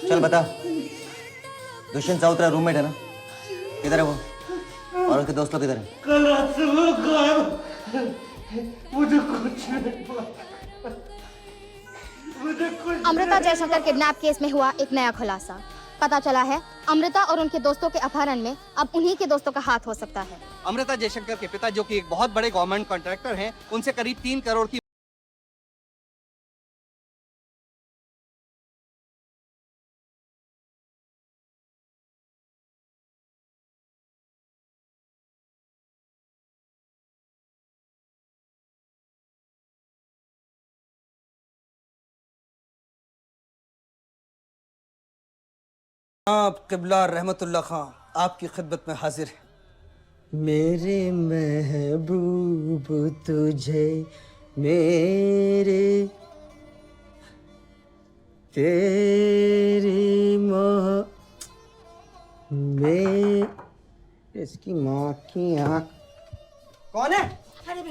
चल बता, दुष्यंत साउत्रा रूममेट है ना? किधर है वो? और उसके दोस्त लोग किधर है? कल रात से वो गायब। मुझे कुछ नहीं पता। मुझे कुछ अमृता जयशंकर किडनैप केस में हुआ एक नया खुलासा। पता चला है अमृता और उनके दोस्तों के अपहरण में अब उन्हीं के दोस्तों का हाथ हो सकता है। अमृता जयशंकर के पिता, जो कि एक बहुत बड़े गवर्नमेंट कॉन्ट्रैक्टर हैं, उनसे करीब 3 करोड़ की आप किबला रहमतुल्लाह खां आपकी खिदमत में हाजिर है। मेरे महबूब तुझे मेरे तेरी माँ में इसकी माँ की आँख कौन है? अरे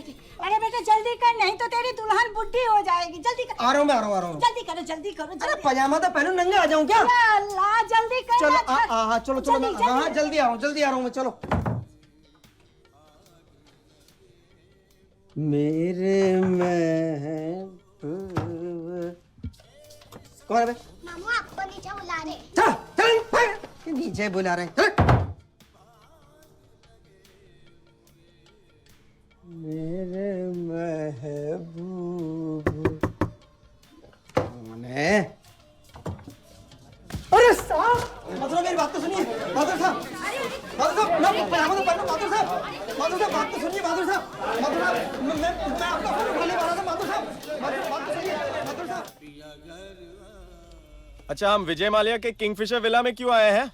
बेटा जल्दी कर, नहीं तो तेरी दुल्हन बुढ़ी हो जाएगी। जल्दी कर। आ रहा हूँ मैं, आ रहा हूँ। जल्दी करो जल्दी करो। अरे पजामा तो पहनूं, नंगे आ जाऊं क्या? अल्लाह जल्दी कर। चलो हाँ चलो चलो, मैं हाँ जल्दी आ रहा हूँ, जल्दी आ रहा हूँ मैं, चलो। मेरे महबूब कौन है बे? मामू आपको नीचे बुला रहे। चल चल, नीचे बुला रहे हैं। मेरे महबूब कौन है? अरे साहब, मतलब मेरी बात तो सुनिए बहादुर साहब। बहादुर साहब, मैं पजामा तो पहनूं। बहादुर साहब, बहादुर साहब, बात तो सुनिए बहादुर साहब। बहादुर साहब, मैं आपका फोन उठाने वाला था बहादुर साहब। बात तो सुनिए बहादुर साहब। अच्छा, हम विजय माल्या के किंगफिशर विला में क्यों आए हैं?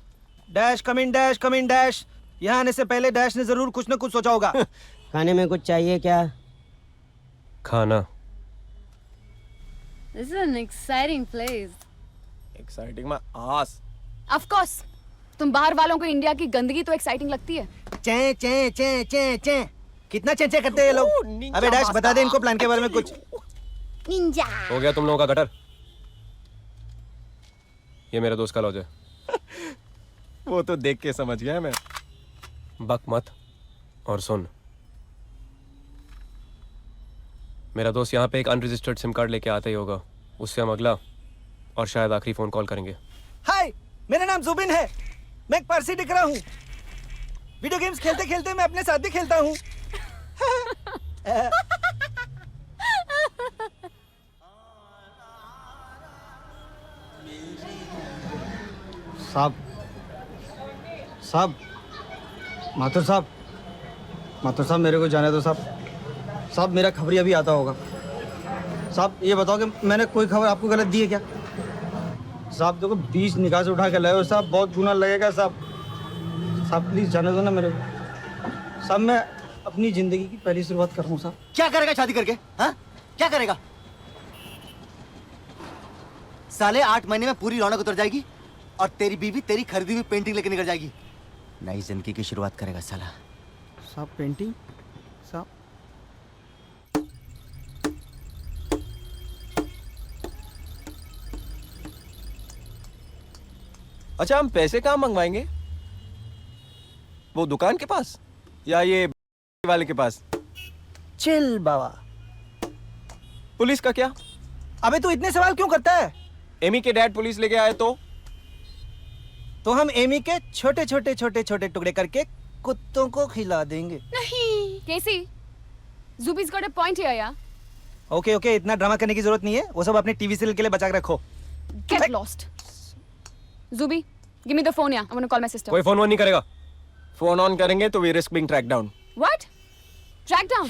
Dash come in dash, come in dash. यहाँ आने से पहले डैश ने जरूर कुछ न कुछ सोचा होगा। खाने में कुछ चाहिए क्या? खाना। This is an exciting place. Exciting my ass. Of course. तुम बाहर वालों को इंडिया की गंदगी तो एक्साइटिंग लगती है। चे चे चे चे चे, कितना चे चे करते हैं ये लोग। अबे डैश बता दे इनको प्लान के बारे में कुछ। निंजा। हो गया तुम लोगों का गटर। ये मेरा दोस्त का लॉज है। वो तो देख के समझ गया मैं। बक मत और सुन। मेरा दोस्त यहाँ पे एक अनरजिस्टर्ड सिम कार्ड लेके आता ही होगा। उससे हम अगला और शायद आखिरी फोन कॉल करेंगे। हाय, मेरा नाम जुबिन है। मैं एक पारसी दिख रहा हूँ। वीडियो गेम्स खेलते खेलते मैं अपने साथ भी खेलता हूँ। साहब साहब, माथुर साहब, माथुर साहब मेरे को जाने दो साहब। साहब मेरा खबरी अभी आता होगा। साहब ये बताओ कि मैंने कोई खबर आपको गलत दी है क्या? साहब देखो 20 निकाह से उठा के लाए हो साहब, बहुत गुना लगेगा साहब। साहब प्लीज जाने दो ना मेरे को। साहब मैं अपनी जिंदगी की पहली शुरुआत कर रहा हूँ साहब। क्या करेगा शादी करके? हाँ, क्या करेगा? साले 8 महीने में पूरी रौनक उतर जाएगी और तेरी बीवी तेरी खरीदी हुई पेंटिंग लेके निकल जाएगी। नई जिंदगी की शुरुआत करेगा साला। साहब पेंटिंग साहब, अच्छा, हम पैसे कहाँ मंगवाएंगे? वो दुकान के पास या ये वाले के पास? चिल बाबा। पुलिस का क्या? अबे तू इतने सवाल क्यों करता है? एमी के डैड पुलिस लेके आए तो हम एमी के छोटे छोटे छोटे छोटे टुकड़े करके कुत्तों को खिला देंगे। नहीं, केसी, Zubi's got a point here, यार। ओके ओके, इतना ड्रामा करने की जरूरत नहीं है। वो सब अपने टीवी सीरियल के लिए बचा के रखो। Get lost. Zubi, give me the phone, yeah. I want to call my sister. कोई फोन वोन नहीं करेगा। फोन ऑन करेंगे तो we risk being track down. What? Track down?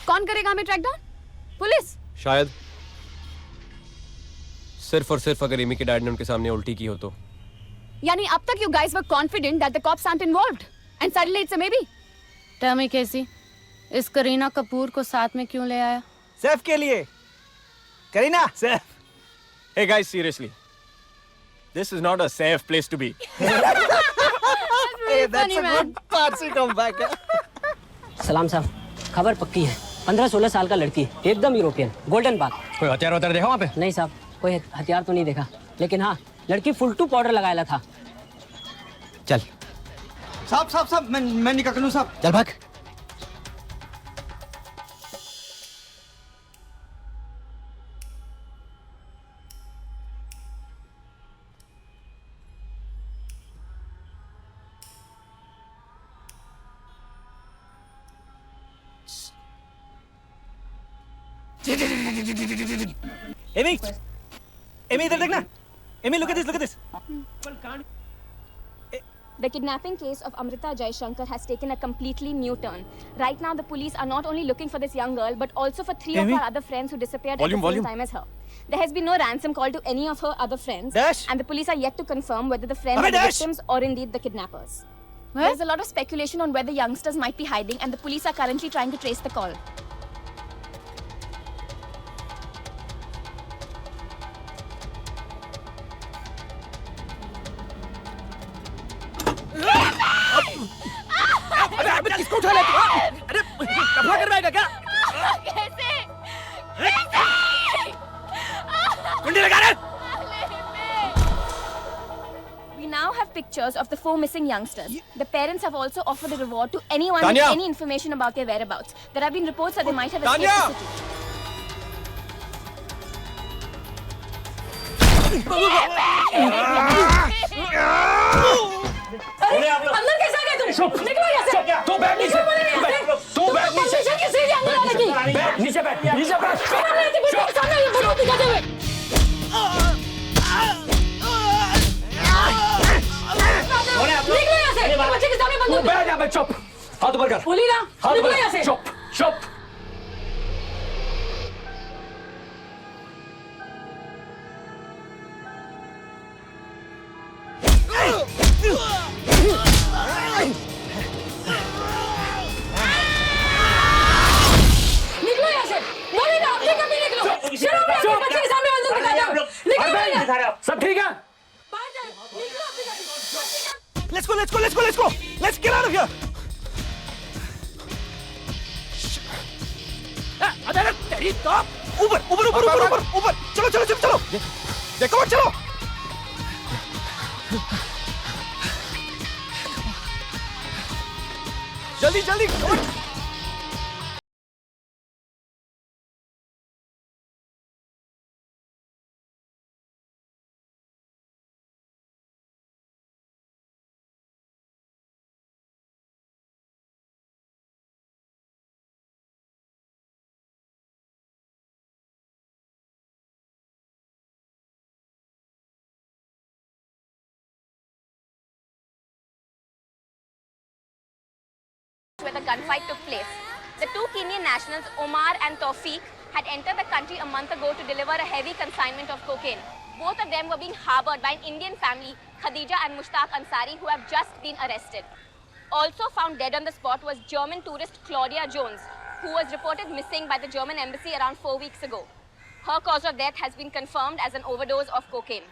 कौन करेगा हमें ट्रैक डाउन? पुलिस? शायद सिर्फ और सिर्फ अगर एमी के डैड ने उनके सामने उल्टी की हो तो। यानी अब तक you guys were confident that the cops aren't involved, and suddenly it's a maybe. Tell me, कैसी इस करीना कपूर को साथ में क्यों ले आया? सैफ के लिए। Kareena, Saif. Hey guys, seriously, this is not a safe place to be. Hey, that's a good Parsi comeback. सलाम साहब, खबर पक्की है। 15-16 साल का लड़की, एकदम यूरोपियन, गोल्डन बाग। कोई हथियार वगैरह देखा वहाँ पे? नहीं साहब, कोई हथियार तो नहीं देखा, लेकिन हाँ लड़की फुल टू पाउडर लगाया था। चल साहब मैं निकल लूँ साहब। चल भाग। एमी, एमी इधर देखना। Amy, look at this. The kidnapping case of Amrita Jaishankar has taken a completely new turn. Right now, the police are not only looking for this young girl, but also for 3 of her other friends who disappeared at the same time as her. There has been no ransom call to any of her other friends, and the police are yet to confirm whether the friends are the victims or indeed the kidnappers. There's a lot of speculation on where the youngsters might be hiding, and the police are currently trying to trace the call. अबे किसको उठा ले तू? अरे कपड़ा करवाएगा क्या? कैसे? कुंडी लगा ले। We now have pictures of the 4 missing youngsters. The parents have also offered a reward to anyone Tanya! with any information about their whereabouts. There have been reports that they might have escaped Tanya! the city. अंदर कैसे आ गए तुम? निकलो यहाँ से। तू बैठ नीचे। तू बैठ नीचे। किसी ने अंदर आने की। नीचे बैठ। नीचे बैठ। सामने ये बड़ों दिखाते हुए। निकलो यहाँ से। बच्चे के सामने बंदूक। बैठ यहाँ पे चुप। हाथ ऊपर कर। बोली ना। निकलो यहाँ से। चुप। निकलो यहाँ से। बोली ना अपने कभी निकलो। शर्म नहीं आती बच्चे के सामने बंदूक दिखाते हो। निकलो यहाँ से। सब ठीक है? बाहर जाओ। निकलो अपने कभी। Let's go. Let's get out of here. अबे तेरी तो ऊपर. चलो. देखो चलो. जल्दी. Where the gunfight took place. The 2 Kenyan nationals, Omar and Tawfiq, had entered the country a month ago to deliver a heavy consignment of cocaine. Both of them were being harbored by an Indian family, Khadija and Mushtaq Ansari, who have just been arrested. Also found dead on the spot was German tourist Claudia Jones, who was reported missing by the German embassy around 4 weeks ago. Her cause of death has been confirmed as an overdose of cocaine.